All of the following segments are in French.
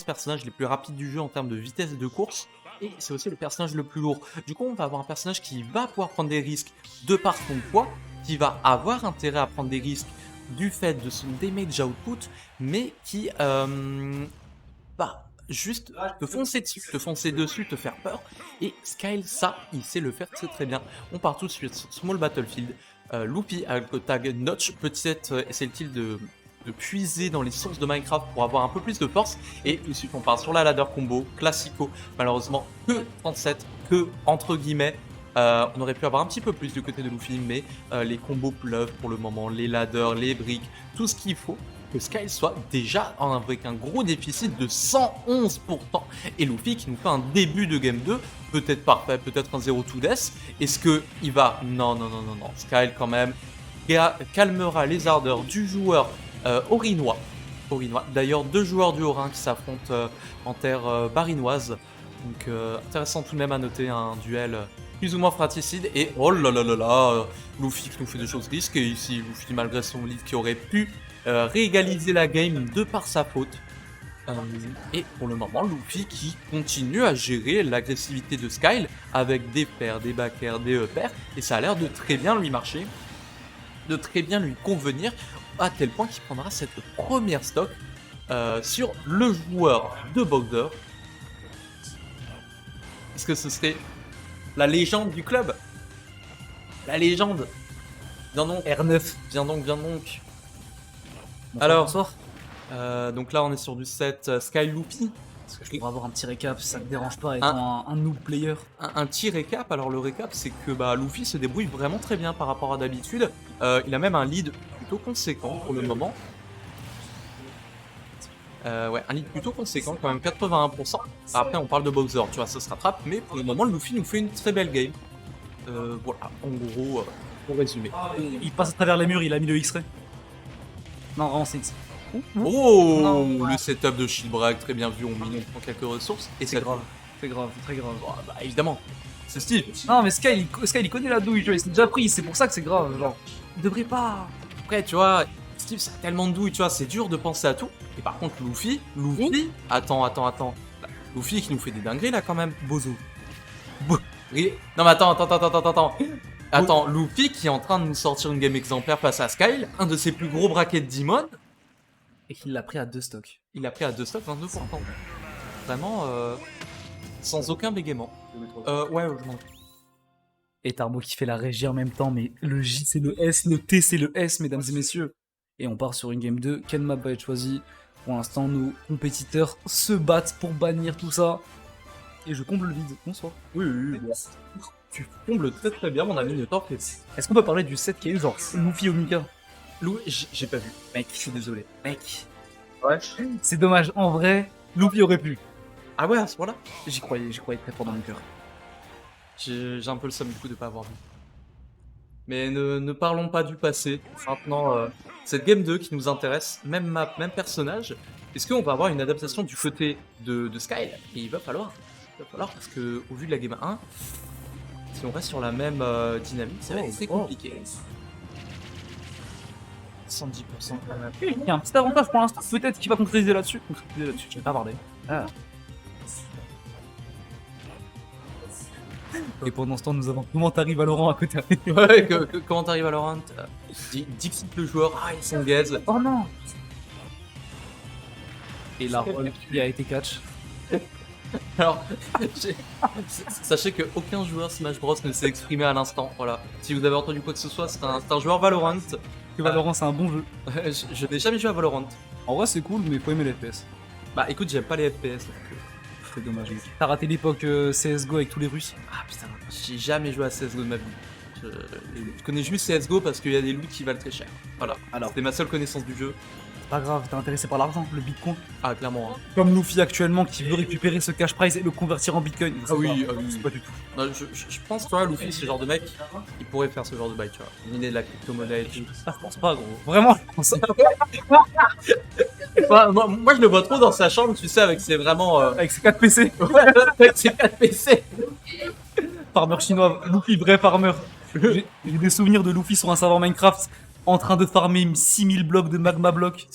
personnages les plus rapides du jeu en termes de vitesse de course, et c'est aussi le personnage le plus lourd. Du coup, on va avoir un personnage qui va pouvoir prendre des risques de par son poids, qui va avoir intérêt à prendre des risques du fait de son damage output, mais qui va juste te foncer dessus, te faire peur. Et Skyle, ça, il sait le faire très très bien. On part tout de suite sur Small Battlefield. Loopy avec le tag Notch, peut-être essaie-t-il de puiser dans les sources de Minecraft pour avoir un peu plus de force. Et ensuite on part sur la ladder combo, classico, malheureusement que 37, que entre guillemets. On aurait pu avoir un petit peu plus du côté de Luffy, mais les combos pleuvent pour le moment, les ladders, les briques, tout ce qu'il faut que Skyle soit déjà avec un gros déficit de 111%. Et Luffy qui nous fait un début de game 2, peut-être parfait, peut-être un 0 to death. Est-ce qu'il va... Non. Skyle quand même calmera les ardeurs du joueur orinois. D'ailleurs, deux joueurs du Haut-Rhin qui s'affrontent en terre barinoise. Donc intéressant tout de même à noter un duel plus ou moins fratricide. Et oh là là là là, Luffy qui nous fait des choses risquées ici. Luffy malgré son lead qui aurait pu réégaliser la game de par sa faute. Et pour le moment, Luffy qui continue à gérer l'agressivité de Skyle avec des pairs, des backairs, des pairs. Et ça a l'air de très bien lui marcher, de très bien lui convenir, à tel point qu'il prendra cette première stock sur le joueur de Bowser. Est-ce que ce serait la légende du club? La légende. Viens donc. R9. Viens donc. Bonsoir, Alors, bonsoir. donc là on est sur du set Sky Loopy. Est-ce que je pourrais avoir un petit récap, ça te dérange pas étant un noob player? Un petit récap, alors le récap c'est que Luffy se débrouille vraiment très bien par rapport à d'habitude. Il a même un lead plutôt conséquent pour le moment. Ouais, un lead plutôt conséquent, quand même 81%. Après on parle de Bowser, tu vois, ça se rattrape, mais pour le moment Luffy nous fait une très belle game. Voilà, en gros, pour résumer. Il passe à travers les murs, il a mis le X-ray. Non, vraiment, c'est X. Oh, Non. le setup de shield break, très bien vu, on prend quelques ressources. Et C'est grave, c'est grave, très grave. Évidemment, c'est Steve. Non, mais Sky, il connaît la douille, tu vois, il s'est déjà pris, c'est pour ça que c'est grave, genre. Il devrait pas. Après, tu vois, Steve, ça a tellement de douille, tu vois, c'est dur de penser à tout. Et par contre, Luffy, attends. Luffy qui nous fait des dingueries là quand même, Bozo. Non mais attends. Attends, Luffy qui est en train de nous sortir une game exemplaire face à Skyle, un de ses plus gros braquets de Demon. Et qu'il l'a pris à 2 stocks. Il l'a pris à 2 stocks, 22%. Vraiment, sans aucun bégaiement. Ouais, je m'en... Et Tarbo qui fait la régie en même temps, mais le J c'est le S, le T c'est le S, mesdames et messieurs. Et on part sur une game 2, quelle map va être choisie? Pour l'instant, nos compétiteurs se battent pour bannir tout ça. Et je comble le vide, bonsoir. Oui. Tu combles très bien, mon ami, ne t'en fais pas. Est-ce qu'on peut parler du set qu'il y a eu, genre Luffy Omega? J'ai pas vu. Mec, je suis désolé. Mec, Ouais. c'est dommage, en vrai, Luffy aurait pu. Ah ouais, à ce point-là? J'y croyais très fort dans mon cœur. J'ai un peu le seum du coup de pas avoir vu. Mais ne parlons pas du passé. Maintenant, cette game 2 qui nous intéresse, même map, même personnage. Est-ce qu'on va avoir une adaptation du côté de Skyle? Et il va falloir parce que au vu de la game 1, si on reste sur la même dynamique, ça va être très compliqué. 110% quand même. Il y a un petit avantage pour l'instant, peut-être qu'il va concrétiser là-dessus. Je vais pas parler. Ah. Et pendant ce temps, nous avons Commentary Valorant à côté. Ouais, comment t'arrives à Laurent? Dixit le joueur, il s'engaze. Oh non! Et la roll qui a été catch. Alors, sachez qu'aucun joueur Smash Bros ne s'est exprimé à l'instant. Voilà. Si vous avez entendu quoi que ce soit, c'est un joueur Valorant. Que Valorant, c'est un bon jeu. Je n'ai jamais joué à Valorant. En vrai, c'est cool, mais faut aimer les FPS. Bah écoute, j'aime pas les FPS. Donc, c'est dommage. T'as raté l'époque CSGO avec tous les Russes. Ah putain, j'ai jamais joué à CSGO de ma vie. Je connais juste CSGO parce qu'il y a des loots qui valent très cher. Voilà. Alors, c'était ma seule connaissance du jeu. Pas grave, t'es intéressé par l'argent, le bitcoin. Ah, clairement. Hein. Comme Luffy actuellement qui veut récupérer ce cash prize et le convertir en bitcoin. Ah oui, c'est pas du tout. Non, je pense que Luffy, ce genre de mec, il pourrait faire ce genre de bail, tu vois. Miner de la crypto-monnaie et tout. Ah, je pense pas, gros. Vraiment, je pense pas. Moi, je le vois trop dans sa chambre, tu sais, avec ses vraiment. Avec ses 4 PC. Ouais, avec ses 4 PC. Farmer chinois, Luffy, vrai farmer. J'ai des souvenirs de Luffy sur un serveur Minecraft en train de farmer 6000 blocs de magma blocs.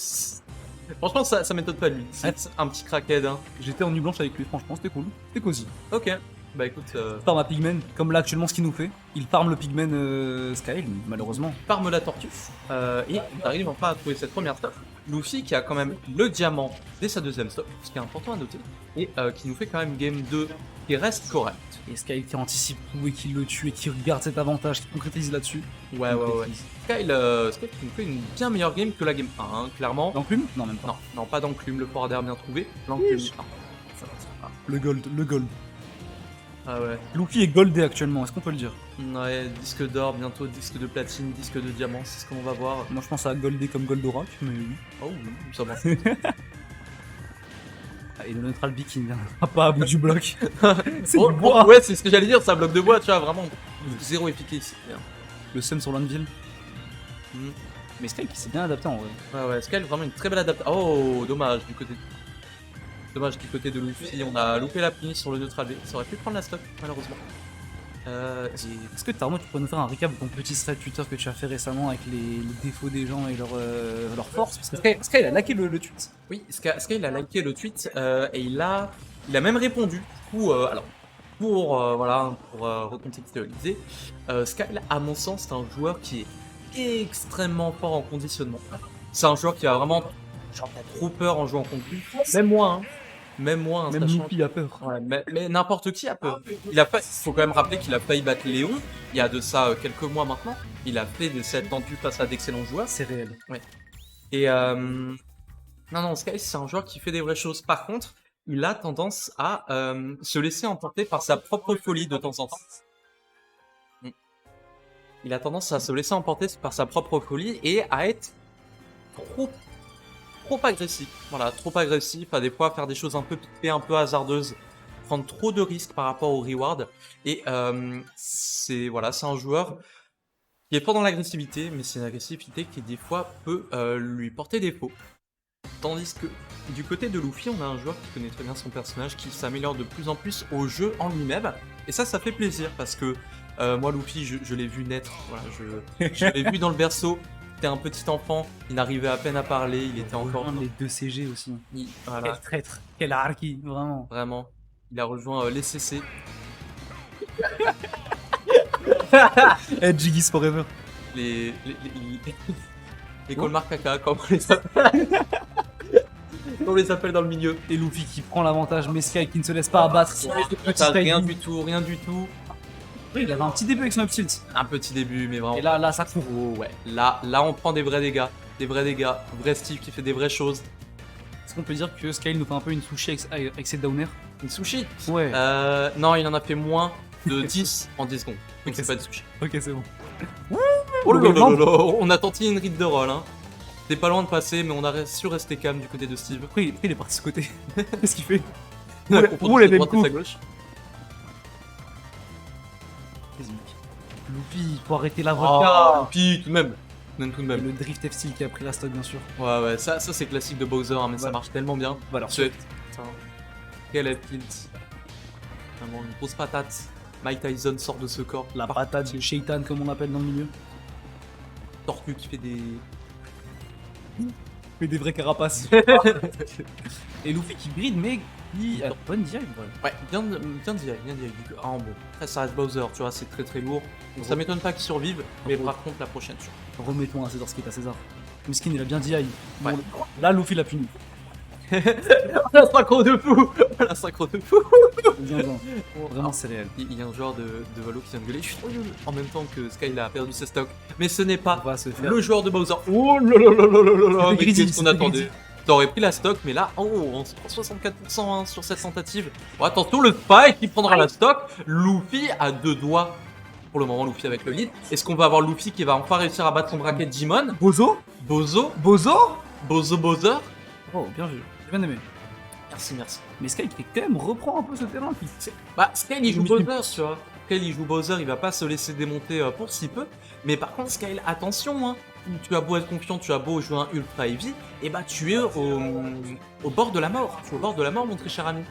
Franchement, ça m'étonne pas de lui. C'est un petit crackhead, hein. J'étais en nuit blanche avec lui, franchement, c'était cool. C'était cosy. Ok. Bah écoute, Farm à Pigman, comme là actuellement ce qu'il nous fait. Il farm le Pigman Sky, malheureusement. farme la tortue. Et on arrive enfin à trouver cette première stop. Luffy qui a quand même le diamant dès sa deuxième stop, ce qui est important à noter. Et qui nous fait quand même game 2 qui reste correct. Et Sky qui anticipe tout et qui le tue et qui regarde cet avantage, qui concrétise là-dessus. Ouais. Sky qui nous fait une bien meilleure game que la game 1, hein, clairement. L'enclume? Non, même pas. Non, pas d'enclume, le forwarder bien trouvé. L'enclume, non. Ça va. Le gold, le gold. Ah ouais. Luffy est goldé actuellement, est-ce qu'on peut le dire? Ouais, disque d'or, bientôt disque de platine, disque de diamant, c'est ce qu'on va voir. Moi je pense à goldé comme Goldorak, mais oui. Oh oui, ça va. Et le neutral B qui ne viendra pas à bout du bloc. C'est Oh, du bois. ouais, c'est ce que j'allais dire, c'est un bloc de bois, tu vois, vraiment. Zéro efficace. Le seum sur l'Anvil. Mm. Mais Sky qui s'est bien adapté en vrai. Ouais, Sky, vraiment une très belle adaptation. Oh, dommage du côté. Dommage du côté de Luffy, on a loupé la punition sur le neutral B. Ça aurait pu prendre la stock, malheureusement. Est-ce que Tarmo, tu pourrais nous faire un recap de ton petit thread Twitter que tu as fait récemment avec les défauts des gens et leurs forces? Parce que Sky il a laqué le tweet. Oui, Sky il a liké le tweet et il a même répondu. Du coup, alors, pour recontextualiser, Sky, à mon sens, c'est un joueur qui est extrêmement fort en conditionnement. C'est un joueur qui a vraiment trop peur en jouant contre lui. Même moi, hein. Même moi, hein, Même sachant Luffy a peur. Ouais, mais n'importe qui a peur. Faut quand même rappeler qu'il a failli battre Léon il y a de ça quelques mois maintenant. Il a fait des sets tendus face à d'excellents joueurs. C'est réel. Et non, Sky, c'est un joueur qui fait des vraies choses. Par contre, il a tendance à se laisser emporter par sa propre folie de temps en temps. Il a tendance à se laisser emporter par sa propre folie et à être trop agressif. Voilà, trop agressif, à des fois faire des choses un peu piquées, un peu hasardeuses, prendre trop de risques par rapport au reward. Et c'est un joueur qui est fort dans l'agressivité, mais c'est une agressivité qui des fois peut lui porter défaut. Tandis que du côté de Luffy, on a un joueur qui connaît très bien son personnage, qui s'améliore de plus en plus au jeu en lui-même. Et ça fait plaisir parce que moi, Luffy, je l'ai vu naître. Voilà, je l'ai vu dans le berceau. C'était un petit enfant, il n'arrivait à peine à parler, il était encore. Les 2 CG aussi. Voilà. Quel traître, quel harki, vraiment. Vraiment. Il a rejoint les CC. Jiggis Forever. Les Colmar caca, comme on les appelle. On les appelle dans le milieu. Et Luffy qui prend l'avantage, mais Sky qui ne se laisse pas abattre. Rien du tout. Oui, il avait un petit début avec son up tilt. Un petit début, mais vraiment. Et là, ça court. Oh, ouais. Là, on prend des vrais dégâts. Vrai Steve qui fait des vraies choses. Est-ce qu'on peut dire que Sky nous fait un peu une sushi avec ses downers? Une sushi? Ouais. Non, il en a fait moins de 10 en 10 secondes. Donc c'est pas de sushi. Ok, c'est bon. Oh là là là là, on a tenté une ride de roll, hein. T'es pas loin de passer, mais on a su rester calme du côté de Steve. Pourquoi il est parti de ce côté? Qu'est-ce qu'il fait? Roule les mêmes coups. Gauche. Luffy, faut arrêter la vodka. Puis tout de même. Tout de Et même. le drift F-Steel qui a pris la stock, bien sûr. Ouais, ça c'est classique de Bowser, hein, mais ça marche tellement bien. Voilà. Quel F-Tilt. Vraiment une grosse patate. Mike Tyson sort de ce corps. La patate de Shaitan, comme on l'appelle dans le milieu. Tortue qui fait des. Fait des vraies carapaces. Et Luffy qui bride, mais il a bonne DI. Ouais, bien DI. Ah bon, après ça reste Bowser, tu vois, c'est très lourd. Donc ça m'étonne pas qu'il survive, mais par contre la prochaine, tu vois. Remettons à César ce qui est à César. Miskin, il a bien DI. Ouais. Bon, là, Luffy l'a puni. La synchro de fou. Bien. Vraiment, c'est réel. Il y a un joueur de Valo qui vient de gueuler en même temps que Sky il a perdu ses stocks. Mais ce n'est pas le joueur de Bowser. Oh là là là là là. Mais qu'est-ce qu'on attendait? T'aurais pris la stock, mais là, on se prend 64% hein, sur cette tentative. Bon, attention, le Spike qui prendra la stock. Luffy à 2 doigts. Pour le moment, Luffy avec le lead. Est-ce qu'on va avoir Luffy qui va enfin réussir à battre son bracket Jimon? Bozo. Oh, bien vu. J'ai bien aimé. Merci. Mais Sky qui quand même reprend un peu ce terrain. Bah, Sky il joue Bowser, tu vois. Sky il joue Bowser, il va pas se laisser démonter pour si peu. Mais par contre, Sky, attention, hein. Tu as beau être confiant, tu as beau jouer un ultra heavy, et bah tu es au bord de la mort. Tu es au bord de la mort, mon très cher ami.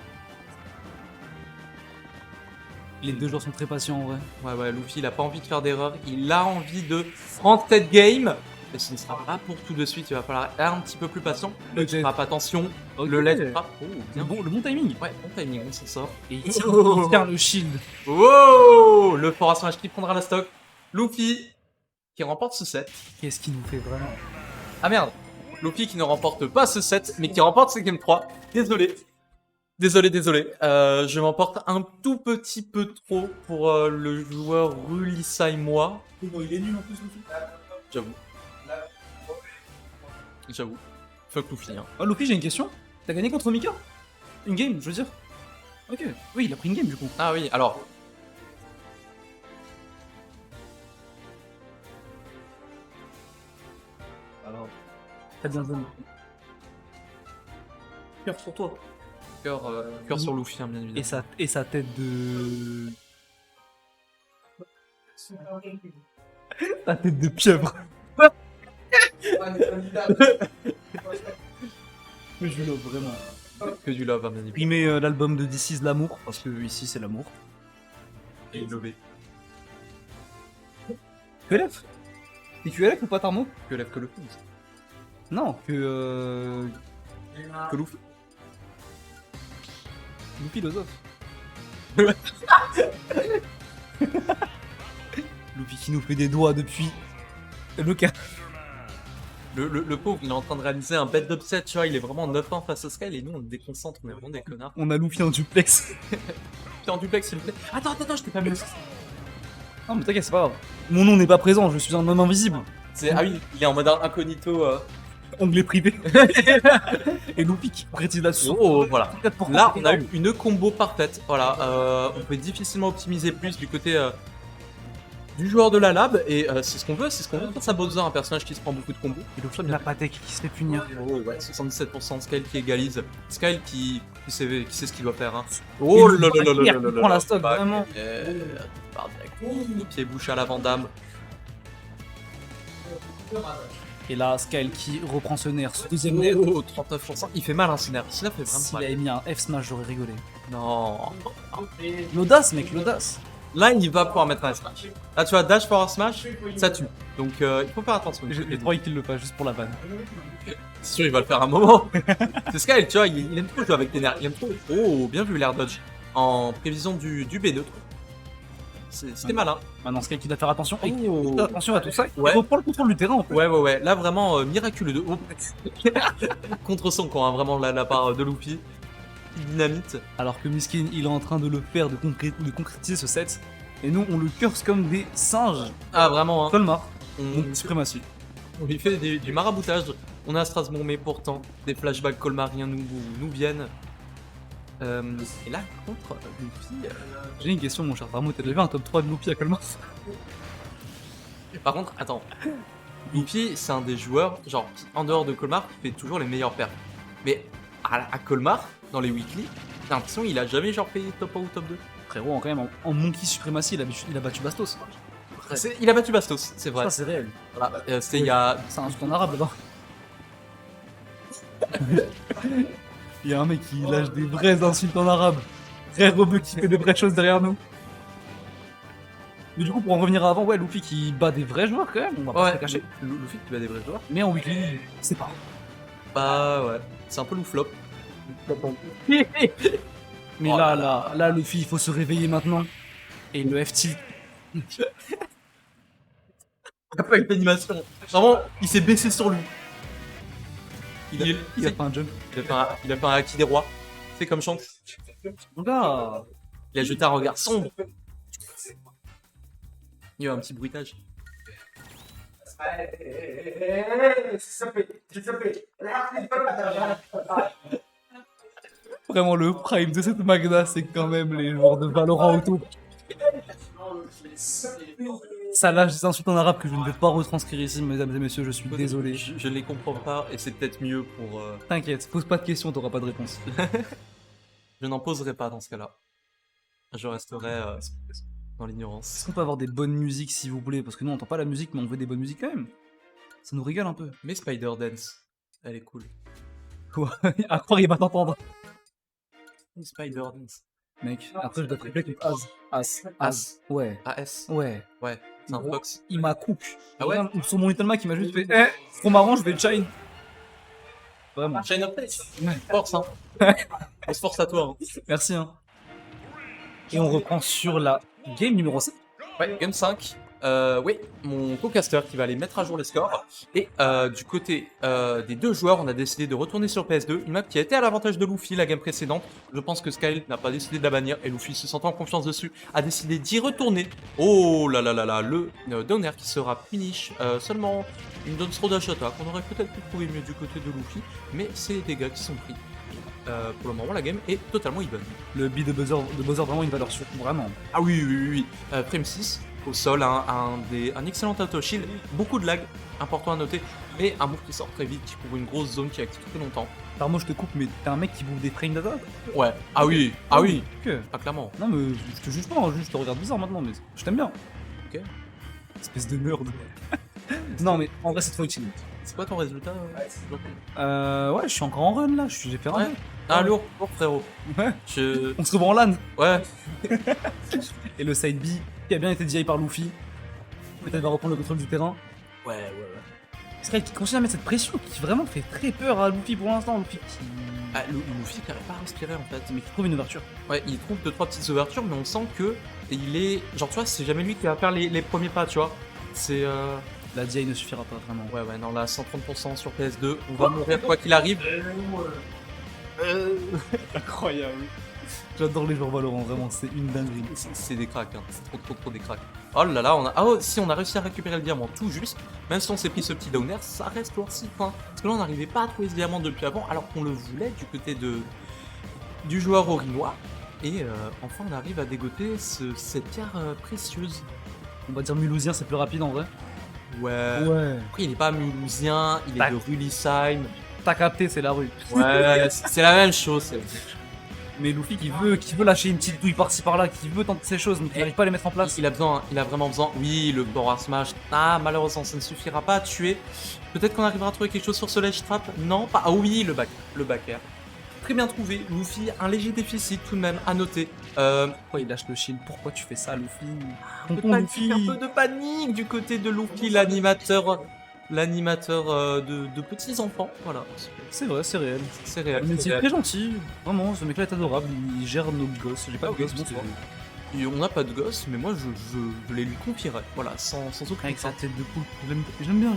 Les 2 joueurs sont très patients en vrai. Ouais, Luffy il a pas envie de faire d'erreur. Il a envie de prendre cette game Et ce ne sera pas pour tout de suite, il va falloir être un petit peu plus patient. Le jet. Frappe, attention, Ok. le LED frappe. Oh, bien. Le bon timing. Ouais, bon timing, on s'en sort. Et il tient le shield. Wow, le Forest Smash qui prendra la stock. Luffy qui remporte ce set. Qu'est-ce qu'il nous fait vraiment? Ah merde, Luffy qui ne remporte pas ce set, mais qui remporte ce Game 3. Désolé. Désolé. Je m'emporte un tout petit peu trop pour le joueur Rulissa et moi. Il est nul en plus, Luffy. J'avoue. Fuck Luffy, hein. Oh, Luffy, j'ai une question. T'as gagné contre Mika? Une game, je veux dire. Ok. Oui, il a pris une game du coup. Ah oui, alors. T'as bien donné. Cœur sur toi. Cœur sur Luffy, hein, bien évidemment. Et sa tête de. Ta tête de pieuvre. Mais je love vraiment. Que du love, hein, bien évidemment. Il met l'album de This Is l'amour, parce que ici c'est l'amour. Et lové. QLF? T'es QLF ou pas Tarmo? Que lève que Luffy. Non, que Luffy. Luffy philosophe. Luffy qui nous fait des doigts depuis le cas. Le pauvre, il est en train de réaliser un bête d'upset, tu vois, il est vraiment 9-1 face au Sky et nous on le déconcentre, on est vraiment des connards. On a Luffy en duplex. T'es en duplex s'il te plaît. Attends, je t'ai pas mis. Non mais t'inquiète, c'est pas grave. Mon nom n'est pas présent, je suis un homme invisible. Ah oui, il est en mode incognito. Onglet privé. Et Luffy qui précise là-dessus. Oh, voilà. 4%. Là, on a eu une combo parfaite. Voilà, on peut difficilement optimiser plus du côté du joueur de la lab et c'est ce qu'on veut face à Bowser, un personnage qui se prend beaucoup de combos. Et Luffy la patek qui se fait punir. Oh ouais, 77% Skyle qui égalise. Skyle qui sait ce qu'il doit faire. Hein. Et Oh le là là là Blackbeard là là qui là prend là. la stock, Bah, vraiment. part direct. Pied bouche à l'avant-dame. Et là, Skyle qui reprend ce nerf, ce deuxième nerf. Oh, 39%. Il fait mal, hein, ce nerf. Ce nerf fait vraiment S'il mal. avait mis un F smash, j'aurais rigolé. Non. L'audace, mec, l'audace. Là, il va pouvoir mettre un smash. Là, tu vois, dash for un smash, ça tue. Donc, il faut faire attention. J'ai trop envie qu'il le fasse juste pour la vanne. C'est sûr, il va le faire un moment. C'est Skyle, tu vois, il aime trop jouer avec des nerfs. Il aime trop. Oh, bien vu l'air dodge. En prévision du B neutre. C'était malin. Maintenant, Skyle qui doit faire attention. Et Oh. attention à tout ça. Ouais. Il reprend le contrôle du terrain en fait. Ouais. Là, vraiment, miraculeux de. Oh. Contre son camp, hein, vraiment, la part de Luffy. Il dynamite. Alors que Miskin, il est en train de le faire, de concrétiser ce set. Et nous, on le curse comme des singes. Ah, vraiment, hein. Colmar, On, donc suprématie. on lui fait du maraboutage. On est à Strasbourg, mais pourtant, des flashbacks colmariens nous viennent. Et là, contre Luffy. J'ai une question, mon cher Tarmo. T'as déjà vu un top 3 de Luffy à Colmar? Par contre, attends. Luffy, c'est un des joueurs, genre, qui, en dehors de Colmar, fait toujours les meilleurs perfs. Mais à Colmar, dans les weekly, j'ai l'impression qu'il a jamais genre fait top 1 ou top 2. Frérot, quand même, en Monkey suprématie, il a battu Bastos. Il a battu Bastos, c'est vrai. Ça, c'est réel. Voilà, c'était il y a. C'est un truc en arabe là-bas. Il y a un mec qui lâche des vraies insultes en arabe. Très rebeu qui fait des vraies choses derrière nous. Mais du coup, pour en revenir à avant, ouais, Luffy qui bat des vrais joueurs quand même, on va pas se le cacher. Luffy qui bat des vrais joueurs. Mais en weekly, c'est pas. Bah ouais, c'est un peu loup-flop. Mais Oh là, Luffy, il faut se réveiller maintenant. Et le F-tilt. Il a pas eu d'animation. Vraiment, il s'est baissé sur lui. Il Il a fait un jump. a fait un haki des rois. C'est comme Shanks. Mon gars, Il a jeté un regard sombre. Il y a eu un petit bruitage. vraiment le prime de cette Magda, c'est quand même les joueurs de Valorant autour. Ça lâche des insultes en arabe que je ne vais pas retranscrire ici, mesdames et messieurs, je suis désolé. Je ne les comprends pas et c'est peut-être mieux pour. T'inquiète, pose pas de questions, t'auras pas de réponse. Je n'en poserai pas dans ce cas-là. Je resterai dans Est-ce l'ignorance. qu'on peut avoir des bonnes musiques s'il vous plaît? Parce que nous on entend pas la musique, mais on veut des bonnes musiques quand même. Ça nous régale un peu. Mais Spider Dance, elle est cool. Quoi? À croire il va t'entendre. Spider Dance. Mec, après je dois te répéter As. As. Ouais. AS. Ouais. Ouais. C'est un Fox. Il m'a cook. Ah ouais? Vraiment, sur mon Little Mac, il m'a juste fait trop marrant, je vais le shine. Vraiment. Shine of Face. Ouais. Force, hein. On se force à toi. Hein. Merci. Hein. Et on reprend sur la game numéro 5. Ouais, game 5. Oui, mon co-caster qui va aller mettre à jour les scores. Et du côté des deux joueurs, on a décidé de retourner sur PS2. Une map qui a été à l'avantage de Luffy la game précédente. Je pense que Skyle n'a pas décidé de la bannir. Et Luffy, se sentant en confiance dessus, a décidé d'y retourner. Oh là là là là, le downer qui sera finish. Seulement une down throw d'Ashota qu'on aurait peut-être pu trouver mieux du côté de Luffy. Mais c'est les dégâts qui sont pris. Pour le moment, la game est totalement even. Le beat de Buzzer, vraiment une valeur sûre. Vraiment. Ah oui, oui, oui, oui. Frame 6 au sol, un excellent auto shield, beaucoup de lag, important à noter, mais un move qui sort très vite, qui couvre une grosse zone qui active très longtemps. Alors moi je te coupe, mais t'es un mec qui bouffe des frames d'attaque. Ouais, ah oui, ah oui, Ok. pas clairement. Non mais je te juge pas, hein, je te regarde bizarre maintenant, mais je t'aime bien. Ok. Espèce de nerd. Non mais en vrai c'est trop utile. C'est quoi ton résultat Ouais, je suis encore en run là, j'ai fait un Ouais. run. Ah lourd, frérot. Ouais. Je... On se revoit en LAN. Ouais. Et le side B qui a bien été DI par Luffy. Peut-être va reprendre le contrôle du terrain. Ouais. Sky qui continue à mettre cette pression qui vraiment fait très peur à Luffy pour l'instant. Luffy qui... Ah, Luffy qui n'arrive pas à respirer en fait. Mais qui trouve une ouverture. Ouais, il trouve 2-3 petites ouvertures, mais on sent que il est... Genre tu vois, c'est jamais lui qui va faire les premiers pas, tu vois. C'est... La DI ne suffira pas vraiment. Ouais, non, là, 130% sur PS2, on va mourir quoi qu'il arrive. Incroyable. J'adore les joueurs Valorant, vraiment, c'est une dinguerie. C'est des cracks, hein. C'est trop des cracks. Oh là là, on a... Ah, oh, si on a réussi à récupérer le diamant tout juste, même si on s'est pris ce petit downer, ça reste lourd 6 points. Parce que là, on n'arrivait pas à trouver ce diamant depuis avant, alors qu'on le voulait du côté du joueur orinois. Et enfin, on arrive à dégoter cette pierre précieuse. On va dire Mulhousien, c'est plus rapide en vrai. Ouais. Ouais. Après, il est pas mulhousien, il est de Rulisheim. T'as capté, c'est la rue. Ouais, c'est la même chose. Mais Luffy qui veut lâcher une petite douille par-ci par-là, qui veut tenter ces choses, mais qui n'arrive pas à les mettre en place. Il a vraiment besoin. Oui, le Bora Smash. Ah, malheureusement, ça ne suffira pas à tuer. Peut-être qu'on arrivera à trouver quelque chose sur ce ledge trap. Non, pas. Ah oui, le back air. Très bien trouvé. Luffy, un léger déficit tout de même à noter. Pourquoi il lâche le shield? Pourquoi tu fais ça, Luffy? Un peu de panique du côté de Luffy, l'animateur de petits enfants. Voilà. C'est vrai, c'est réel. C'est réel. Mais c'est très gentil. Vraiment, ce mec-là est adorable. Il gère nos gosses. J'ai pas de gosses, bonsoir. Et on n'a pas de gosse, mais moi je les lui confierai. Voilà, sans aucun avec sa tête de poule. J'aime bien.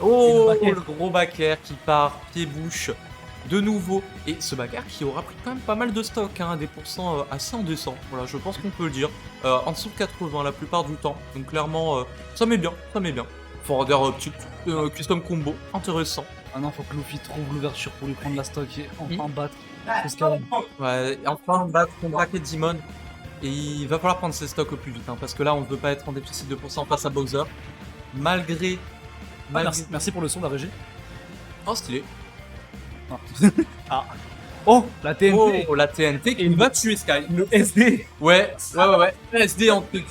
Oh, le gros back air qui part pied-bouche de nouveau. Et ce back air qui aura pris quand même pas mal de stock, hein, des pourcents assez indécents. Voilà, je pense qu'on peut le dire. En dessous de 80 la plupart du temps. Donc clairement, ça met bien. Forwarder custom combo, intéressant. Ah non, faut que Luffy trouve l'ouverture pour lui prendre la stock et enfin battre. Ouais, enfin battre contre Bracket Demon. Et il va falloir prendre ses stocks au plus vite, hein, parce que là on ne veut pas être en déficit de pourcent face à Bowser. Malgré... Merci pour le son d'ARG. Oh, stylé. Ah. Oh, la TNT. Oh, la TNT qui va tuer Sky. Le SD. Ouais. SD en plus.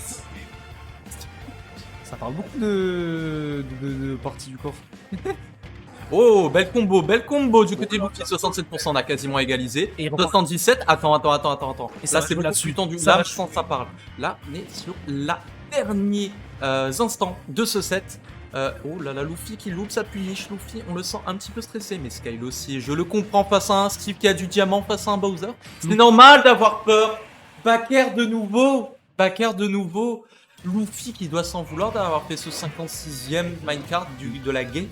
Ça parle beaucoup de parties du corps. Oh, belle combo du côté de Luffy, 67%, on a quasiment égalisé. Et 77, attends. Et ça, là, c'est là plus tendu, là, je sens que ça parle. Là, on est sur la dernier instant de ce set. Oh là là, Luffy qui loupe sa punish. Luffy, on le sent un petit peu stressé, mais Skyle aussi. Je le comprends face à un Steve qui a du diamant, face à un Bowser. C'est normal d'avoir peur. Back air de nouveau. Luffy qui doit s'en vouloir d'avoir fait ce 56e minecart de la game.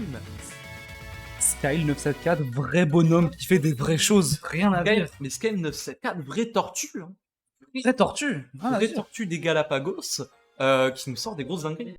Skyle 974, vrai bonhomme qui fait des vraies choses. Rien à dire. Mais Skyle 974, vraie tortue. Hein. Vraie tortue. Vraie tortue des Galapagos qui nous sort des grosses dingueries.